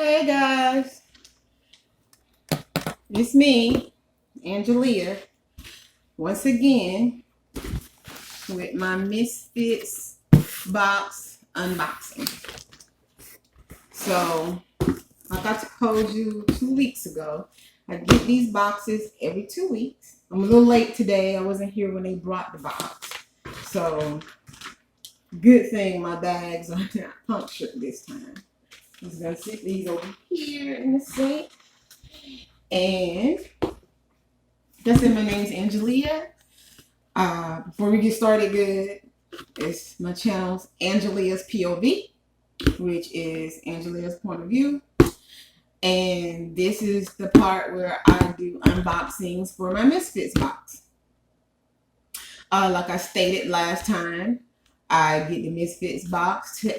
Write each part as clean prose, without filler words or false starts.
Hey guys, it's me, Angelia, once again with my Misfits box unboxing. So, like I told you 2 weeks ago, I get these boxes every 2 weeks. I'm a little late today. I wasn't here when they brought the box. So, good thing my bags are not punctured this time. I'm just going to sit these over here in the sink. And that's it. My name's Angelia. Before we get started good, it's my channel's Angelias POV, which is Angelia's point of view. And this is the part where I do unboxings for my Misfits box. Like I stated last time, I get the Misfits box to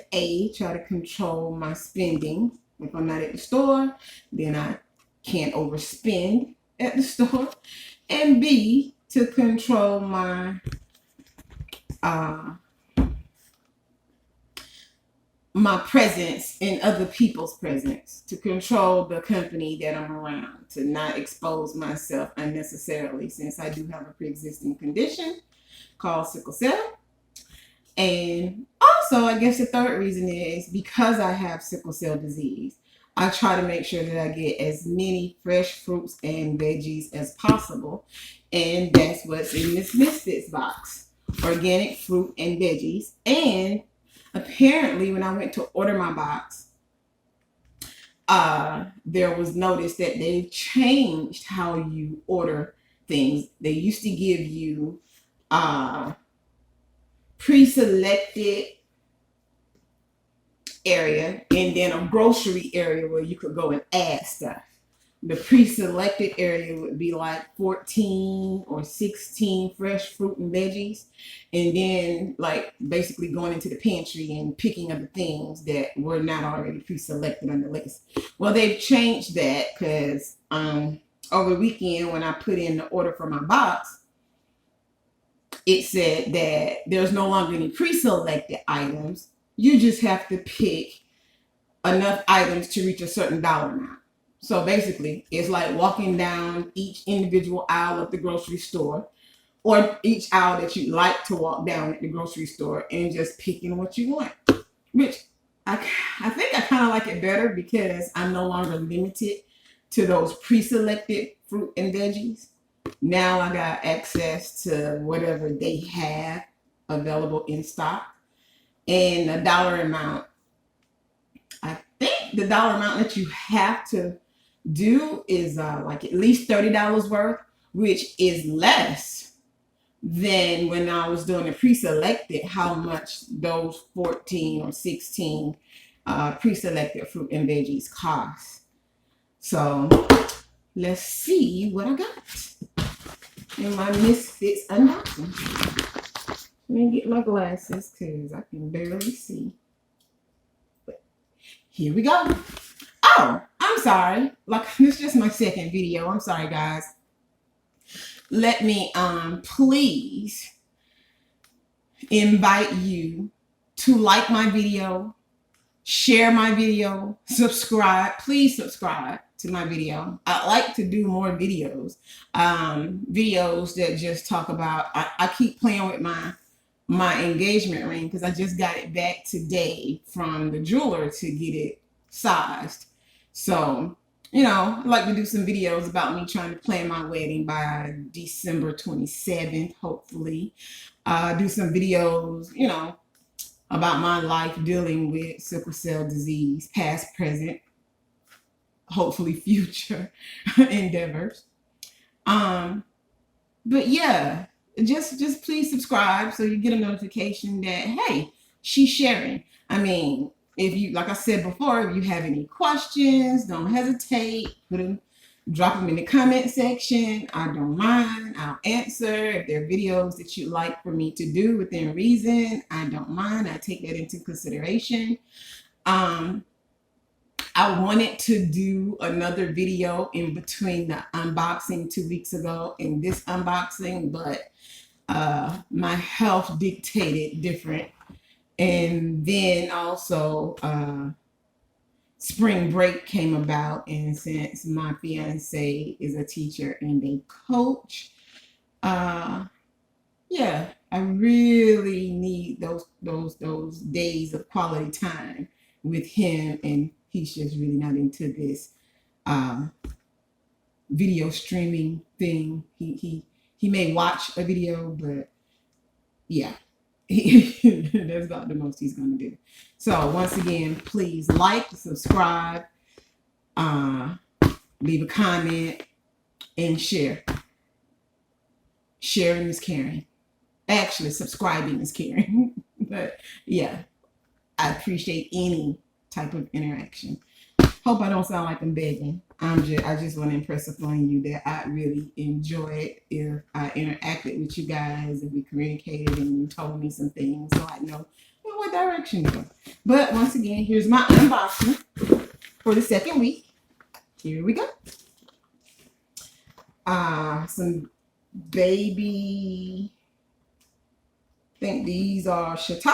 try to control my spending. If I'm not at the store, then I can't overspend at the store. And B, to control my presence in other people's presence, to control the company that I'm around, to not expose myself unnecessarily, since I do have a pre-existing condition called sickle cell. And also, I guess the third reason is because I have sickle cell disease, I try to make sure that I get as many fresh fruits and veggies as possible. And that's what's in this Misfits box. Organic fruit and veggies. And apparently, when I went to order my box, there was notice that they've changed how you order things. They used to give you pre-selected area and then a grocery area where you could go and add stuff. The pre-selected area would be like 14 or 16 fresh fruit and veggies, and then like basically going into the pantry and picking up the things that were not already pre-selected on the list. Well, they've changed that because over the weekend when I put in the order for my box, it said that there's no longer any pre-selected items. You just have to pick enough items to reach a certain dollar amount. So basically, it's like walking down each individual aisle of the grocery store, or each aisle that you like to walk down at the grocery store, and just picking what you want. Which I think I kind of like it better because I'm no longer limited to those pre-selected fruit and veggies. Now I got access to whatever they have available in stock. And the dollar amount, I think the dollar amount that you have to do is like at least $30 worth, which is less than when I was doing the pre-selected, how much those 14 or 16 pre-selected fruit and veggies cost. So let's see what I got in my Misfits unboxing. Let me get my glasses because I can barely see. But here we go. Oh, I'm sorry. Like, this is just my second video. I'm sorry, guys. Let me please invite you to like my video, share my video, subscribe. Please subscribe to my video. I like to do more videos. Videos that just talk about, I keep playing with my engagement ring because I just got it back today from the jeweler to get it sized. So, you know, I like to do some videos about me trying to plan my wedding by December 27th, hopefully. Do some videos, you know, about my life dealing with sickle cell disease, past, present, hopefully future endeavors. But yeah, just please subscribe so you get a notification that, hey, she's sharing. I mean, if you, like I said before, if you have any questions, don't hesitate. Drop them in the comment section. I don't mind. I'll answer. If there are videos that you'd like for me to do within reason, I don't mind. I take that into consideration. I wanted to do another video in between the unboxing 2 weeks ago and this unboxing, but my health dictated different. And then also spring break came about, and since my fiance is a teacher and a coach, uh, yeah, I really need those days of quality time with him, and he's just really not into this uh, video streaming thing. He may watch a video, but yeah, that's about the most he's gonna do. So once again, please like, subscribe, uh, leave a comment, and share. Sharing is caring. Actually, subscribing is caring. But yeah, I appreciate any type of interaction. Hope I don't sound like I'm begging. I just want to impress upon you that I really enjoy it if I interacted with you guys, if we communicated and you told me some things so I know in what direction to go. But once again, here's my unboxing for the second week. Here we go. Some baby, I think these are shiitake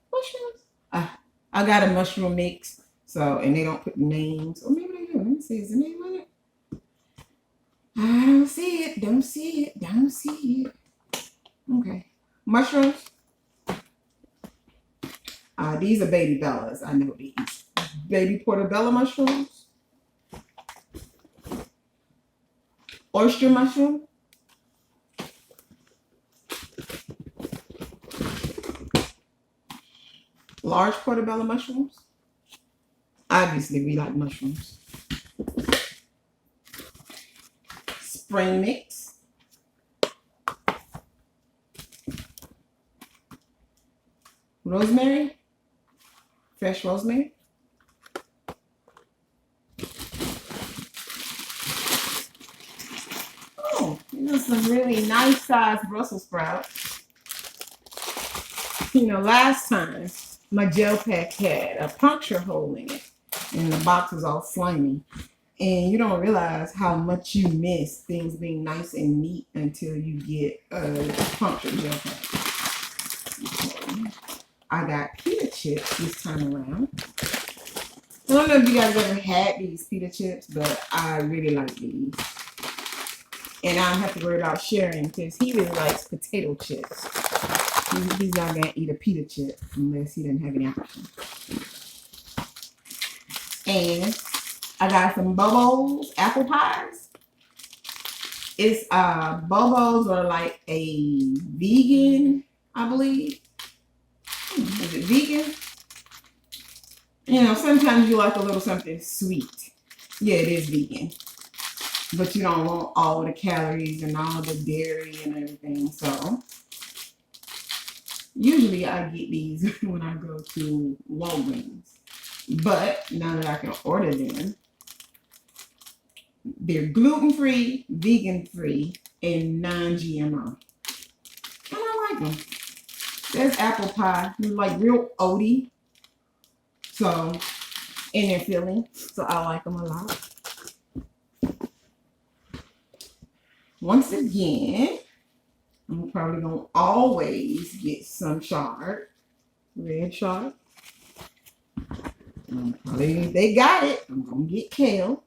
mushrooms. I got a mushroom mix, so, and they don't put names, or maybe they do. Let me see, is the name on it? I don't see it, don't see it, don't see it. Okay, mushrooms. These are baby bellas, I know these. Baby portobello mushrooms. Oyster mushroom. Large portobello mushrooms. Obviously, we like mushrooms. Spring mix. Rosemary. Fresh rosemary. Oh, these are some really nice sized Brussels sprouts. You know, last time my gel pack had a puncture hole in it and the box was all slimy. And you don't realize how much you miss things being nice and neat until you get a puncture gel pack. Okay. I got pita chips this time around. I don't know if you guys ever had these pita chips, but I really like these. And I don't have to worry about sharing because he really likes potato chips. He's not going to eat a pita chip unless he doesn't have any option. And I got some Bobo's apple pies. It's Bobo's are like a vegan, I believe. Is it vegan? You know, sometimes you like a little something sweet. Yeah, it is vegan. But you don't want all the calories and all the dairy and everything. So usually I get these when I go to Walgreens. But now that I can order them, they're gluten-free, vegan-free, and non-GMO. And I like them. There's apple pie. They're like real oaty. So, and they're filling. So I like them a lot. Once again, I'm probably going to always get some chard. Red chard. Probably if they got it, I'm going to get kale.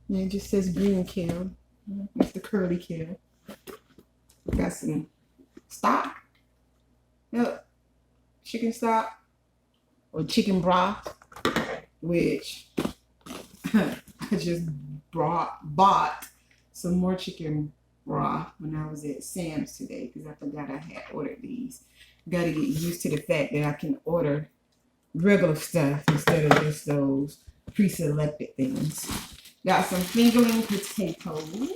And it just says green kale. That's the curly kale. Got some stock. Yep. Chicken stock. Or chicken broth. Which I just bought some more chicken broth when I was at Sam's today because I forgot I had ordered these. Got to get used to the fact that I can order regular stuff instead of just those pre-selected things. Got some fingerling potatoes.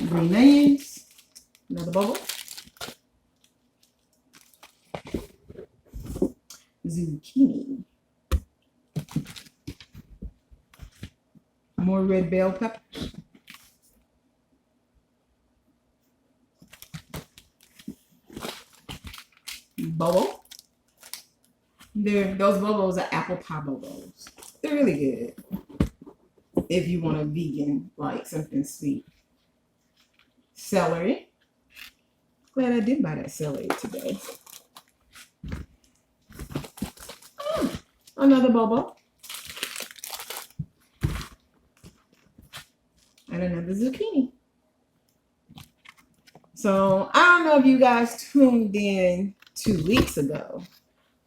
Green onions. Another bubble. Zucchini. More red bell peppers. Bubble. Those bobos are apple pie bobos. They're really good if you want a vegan, like something sweet. Celery. Glad I did buy that celery today. Another bobo. And another zucchini. So I don't know if you guys tuned in 2 weeks ago,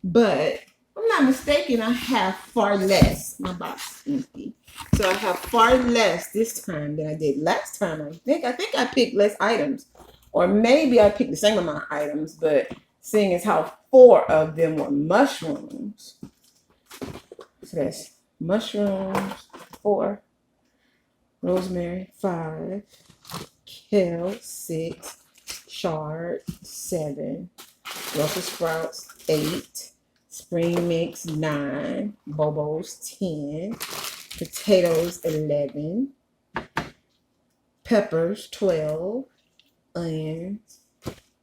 but if I'm not mistaken, I have far less. My box is empty. So I have far less this time than I did last time. I think I picked less items. Or maybe I picked the same amount of items, but seeing as how 4 of them were mushrooms. So that's mushrooms, 4, rosemary, 5, kale, 6, chard, 7, Brussels sprouts, 8, spring mix, 9, bobos, 10, potatoes, 11, peppers, 12, onions,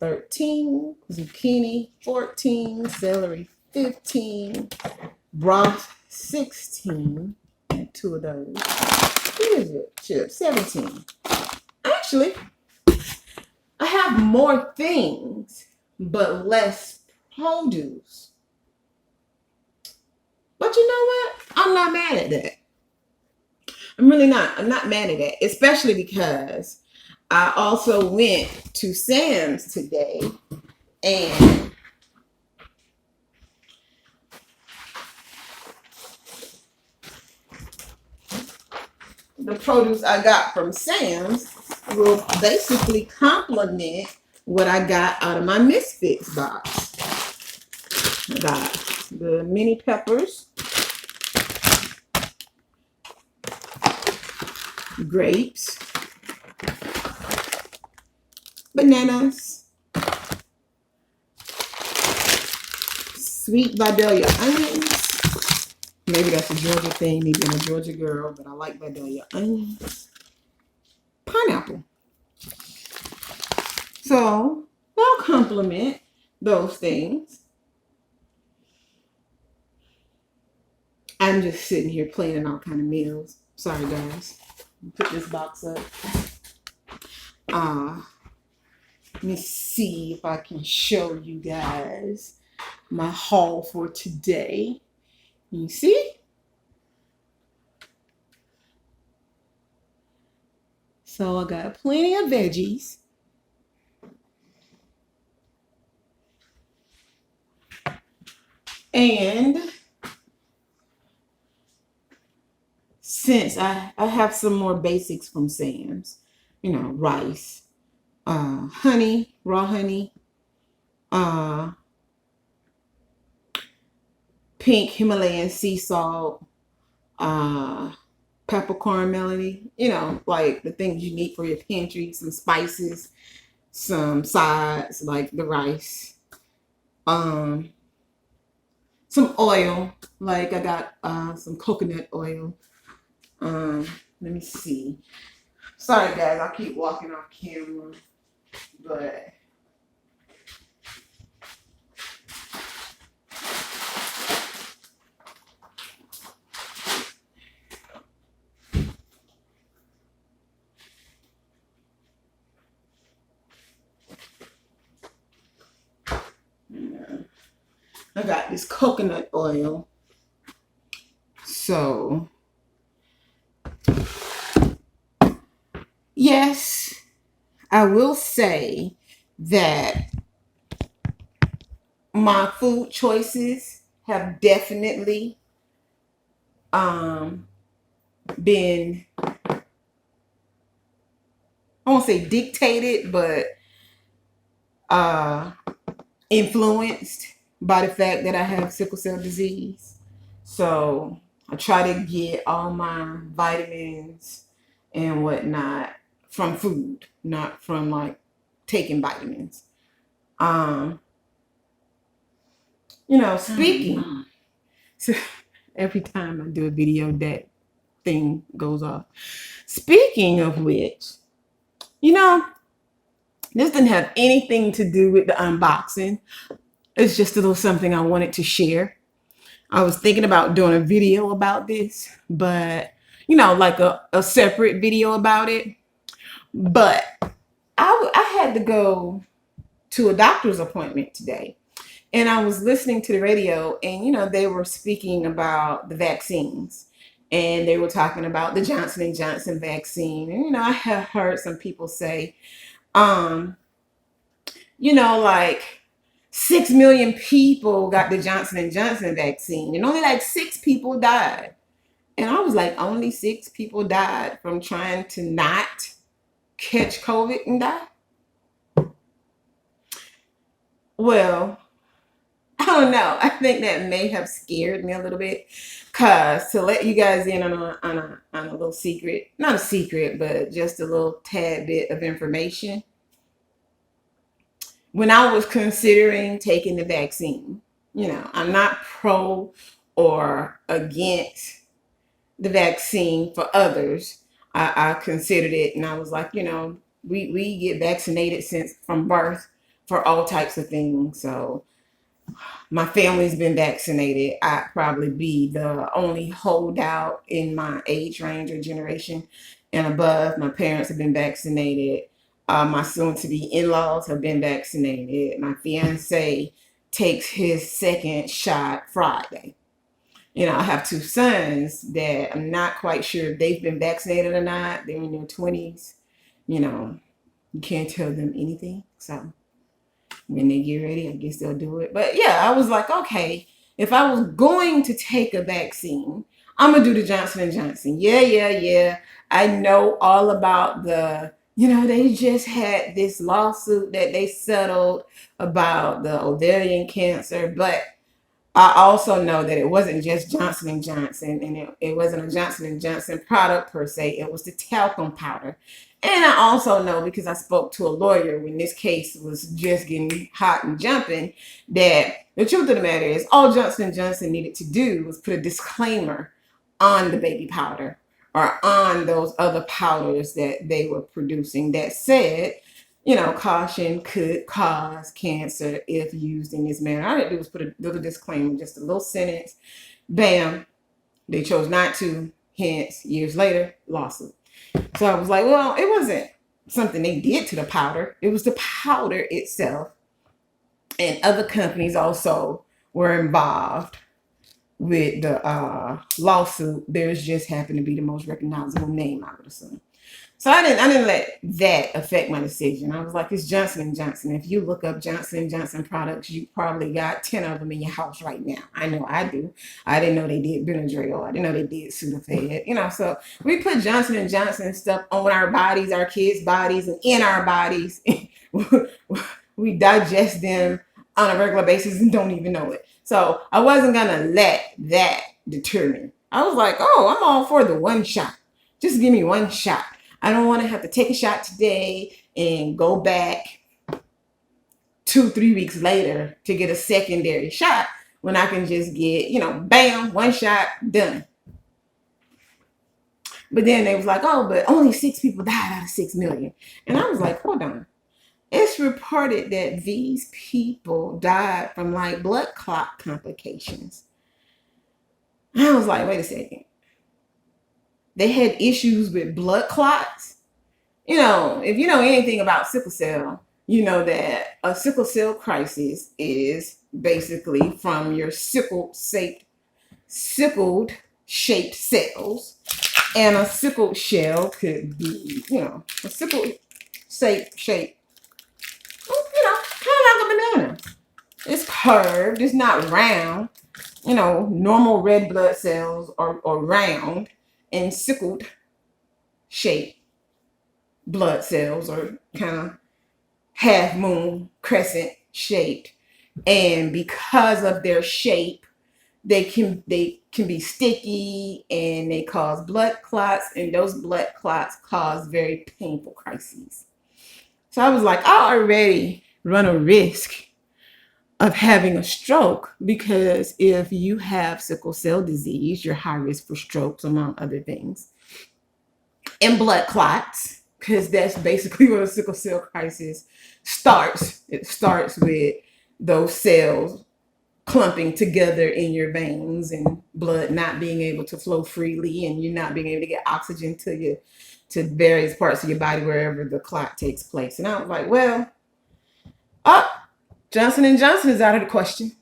13, zucchini, 14, celery, 15, broth, 16, and 2 of those. What is it? Chips, 17. Actually, I have more things, but less produce. But you know what? I'm not mad at that. I'm really not. I'm not mad at that, especially because I also went to Sam's today and the produce I got from Sam's will basically complement what I got out of my Misfits box. I got the mini peppers, grapes, bananas, sweet Vidalia onions. Maybe that's a Georgia thing. Maybe I'm a Georgia girl, but I like Vidalia onions. Pineapple. So they'll complement those things. I'm just sitting here planning all kind of meals. Sorry, guys. Put this box up. Let me see if I can show you guys my haul for today. You see? So I got plenty of veggies. And since I have some more basics from Sam's, you know, rice, honey, raw honey, pink Himalayan sea salt, peppercorn melody, you know, like the things you need for your pantry, some spices, some sides like the rice, some oil, like I got some coconut oil. Let me see. Sorry guys, I keep walking off camera, but I got this coconut oil. So yes, I will say that my food choices have definitely been, I won't say dictated, but influenced by the fact that I have sickle cell disease. So I try to get all my vitamins and whatnot from food, not from like taking vitamins. You know, speaking, so every time I do a video, that thing goes off. Speaking of which, you know, this didn't have anything to do with the unboxing. It's just a little something I wanted to share. I was thinking about doing a video about this, but like a separate video about it. But I had to go to a doctor's appointment today. And I was listening to the radio, and they were speaking about the vaccines, and they were talking about the Johnson & Johnson vaccine. And I have heard some people say, like 6 million people got the Johnson & Johnson vaccine, and only like 6 people died. And I was like, only 6 people died from trying to not catch COVID and die? Well, I don't know. I think that may have scared me a little bit. Cause to let you guys in on a little secret, not a secret, but just a little tad bit of information. When I was considering taking the vaccine, I'm not pro or against the vaccine for others. I considered it, and I was like, we get vaccinated since from birth for all types of things. So my family's been vaccinated. I'd probably be the only holdout in my age range or generation and above. My parents have been vaccinated. My soon-to-be in-laws have been vaccinated. My fiance takes his second shot Friday. I have 2 sons that I'm not quite sure if they've been vaccinated or not. They're in their 20s. You can't tell them anything. So when they get ready, I guess they'll do it. But yeah, I was like, okay, if I was going to take a vaccine, I'm going to do the Johnson & Johnson. Yeah. I know all about they just had this lawsuit that they settled about the ovarian cancer, but I also know that it wasn't just Johnson & Johnson, and it wasn't a Johnson & Johnson product per se. It was the talcum powder. And I also know, because I spoke to a lawyer when this case was just getting hot and jumping, that the truth of the matter is all Johnson & Johnson needed to do was put a disclaimer on the baby powder or on those other powders that they were producing that said, caution could cause cancer if used in this manner. All I had to do was put a little disclaimer, just a little sentence. Bam. They chose not to. Hence, years later, lawsuit. So I was like, well, it wasn't something they did to the powder. It was the powder itself. And other companies also were involved with the lawsuit. Theirs just happened to be the most recognizable name, I would assume. So I didn't let that affect my decision. I was like, it's Johnson & Johnson. If you look up Johnson & Johnson products, you probably got 10 of them in your house right now. I know I do. I didn't know they did Benadryl. I didn't know they did Sudafed. So we put Johnson & Johnson stuff on our bodies, our kids' bodies, and in our bodies. We digest them on a regular basis and don't even know it. So I wasn't going to let that deter me. I was like, I'm all for the one shot. Just give me one shot. I don't want to have to take a shot today and go back 2-3 weeks later to get a secondary shot when I can just get, bam, one shot, done. But then they was like, but only 6 people died out of 6 million. And I was like, hold on. It's reported that these people died from like blood clot complications. I was like, wait a second. They had issues with blood clots. If you know anything about sickle cell, you know that a sickle cell crisis is basically from your sickled shaped cells. And a sickled shell could be, a sickled shape, kind of like a banana. It's curved, it's not round. Normal red blood cells are round, and sickled shaped blood cells are kind of half moon crescent shaped. And because of their shape, they can be sticky, and they cause blood clots, and those blood clots cause very painful crises. So I was like, I already run a risk of having a stroke, because if you have sickle cell disease, you're high risk for strokes, among other things. And blood clots, because that's basically where a sickle cell crisis starts. It starts with those cells clumping together in your veins and blood not being able to flow freely, and you not being able to get oxygen to various parts of your body wherever the clot takes place. And I was like, well, Johnson and Johnson is out of the question.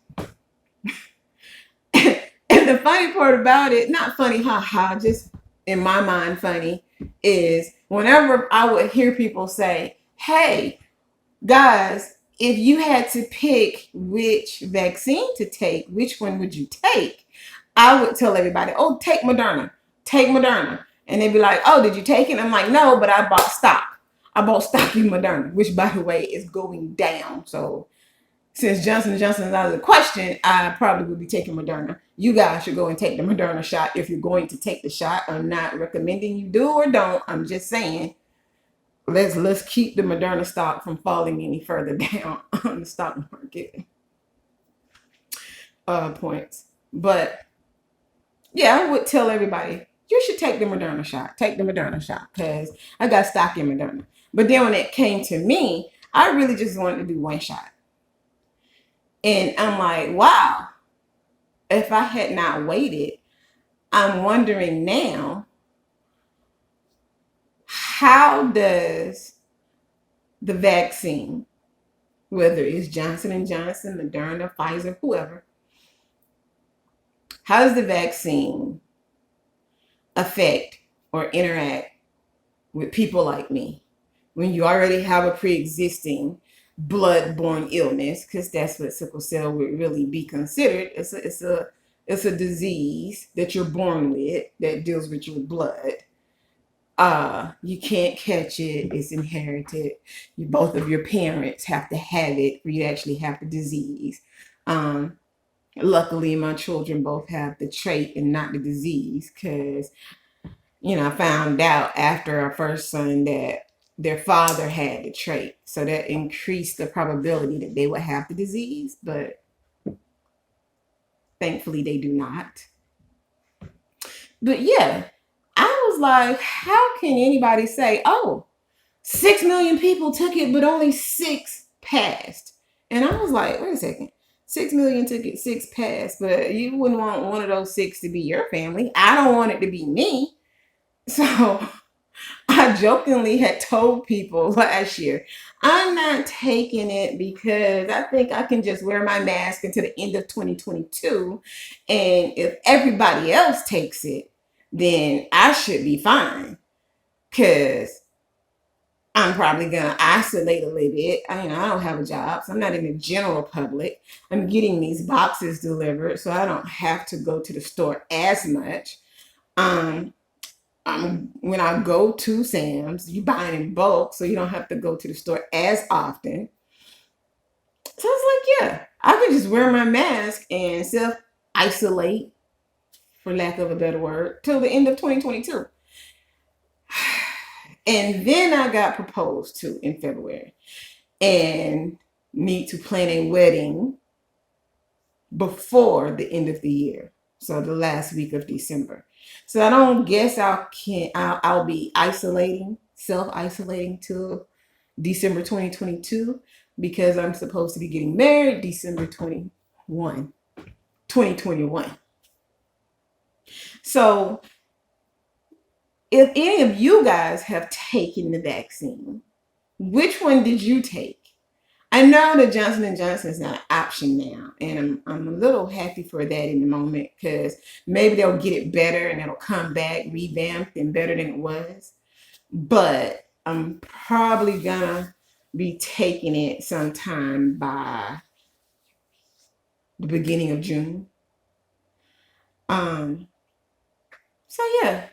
And the funny part about it, not funny, haha, just in my mind funny, is whenever I would hear people say, hey, guys, if you had to pick which vaccine to take, which one would you take? I would tell everybody, oh, take Moderna. Take Moderna. And they'd be like, oh, did you take it? I'm like, no, but I bought stock. I bought stock in Moderna, which, by the way, is going down. So since Johnson & Johnson is out of the question, I probably would be taking Moderna. You guys should go and take the Moderna shot if you're going to take the shot. I'm not recommending you do or don't. I'm just saying, let's keep the Moderna stock from falling any further down on the stock market points. But yeah, I would tell everybody, you should take the Moderna shot. Take the Moderna shot, because I got stock in Moderna. But then when it came to me, I really just wanted to do one shot. And I'm like, wow, if I had not waited, I'm wondering now, how does the vaccine, whether it's Johnson & Johnson, Moderna, Pfizer, whoever, how does the vaccine affect or interact with people like me when you already have a pre-existing blood-borne illness? Because that's what sickle cell would really be considered. It's a disease that you're born with that deals with your blood. You can't catch it. It's inherited. Both of your parents have to have it for you to actually have the disease. Luckily, my children both have the trait and not the disease, because I found out after our first son that their father had the trait. So that increased the probability that they would have the disease, but thankfully they do not. But yeah, I was like, how can anybody say, oh, 6 million people took it, but only 6 passed? And I was like, wait a second. 6 million took it, 6 passed, but you wouldn't want one of those 6 to be your family. I don't want it to be me. So I jokingly had told people last year, I'm not taking it because I think I can just wear my mask until the end of 2022. And if everybody else takes it, then I should be fine, because I'm probably going to isolate a little bit. I don't have a job, so I'm not in the general public. I'm getting these boxes delivered, so I don't have to go to the store as much. When I go to Sam's, you buy it in bulk, so you don't have to go to the store as often. So I was like, yeah, I can just wear my mask and self-isolate, for lack of a better word, till the end of 2022. And then I got proposed to in February and need to plan a wedding before the end of the year. So the last week of December. So I don't guess I'll be self-isolating till December 2022, because I'm supposed to be getting married December 2021. So if any of you guys have taken the vaccine, which one did you take? I know that Johnson & Johnson is not an option now, and I'm a little happy for that in the moment, because maybe they'll get it better and it'll come back revamped and better than it was. But I'm probably gonna be taking it sometime by the beginning of June. So yeah,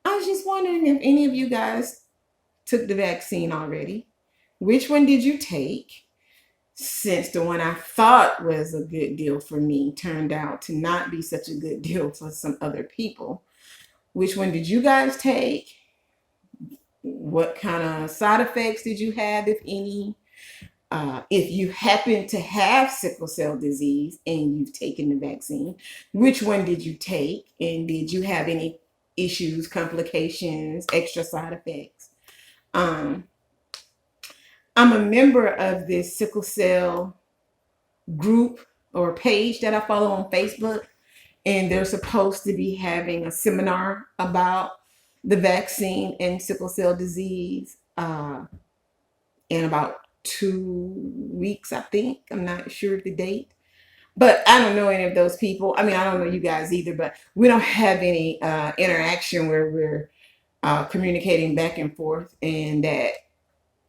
I was just wondering if any of you guys took the vaccine already. Which one did you take? Since the one I thought was a good deal for me turned out to not be such a good deal for some other people. Which one did you guys take? What kind of side effects did you have, if any? If you happen to have sickle cell disease and you've taken the vaccine, which one did you take? And did you have any issues, complications, extra side effects? I'm a member of this sickle cell group or page that I follow on Facebook, and they're supposed to be having a seminar about the vaccine and sickle cell disease in about 2 weeks, I think. I'm not sure of the date. But I don't know any of those people. I mean, I don't know you guys either, but we don't have any interaction where we're communicating back and forth. And that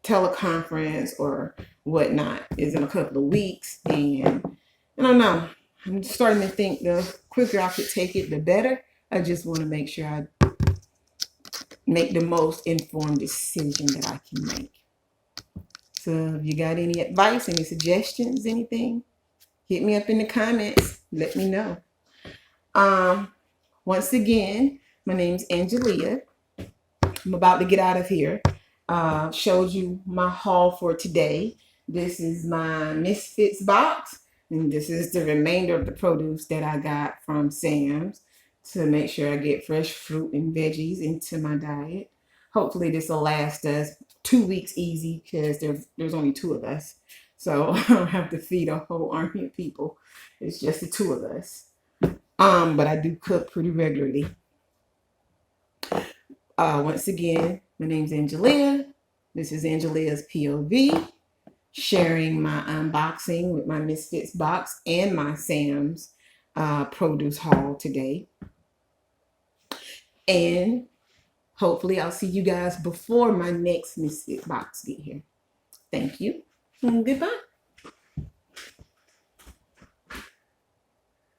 teleconference or whatnot is in a couple of weeks. And I don't know. I'm starting to think the quicker I could take it, the better. I just want to make sure I make the most informed decision that I can make. So if you got any advice, any suggestions, anything, hit me up in the comments. Let me know. Once again, my name's Angelia. I'm about to get out of here. Showed you my haul for today. This is my Misfits box, and this is the remainder of the produce that I got from Sam's to make sure I get fresh fruit and veggies into my diet. Hopefully this will last us 2 weeks easy because there's only two of us. So I don't have to feed a whole army of people. It's just the two of us. But I do cook pretty regularly. Once again, my name's Angelia. This is Angelia's POV, sharing my unboxing with my Misfits box and my Sam's produce haul today. And hopefully I'll see you guys before my next Misfits box get here. Thank you and goodbye.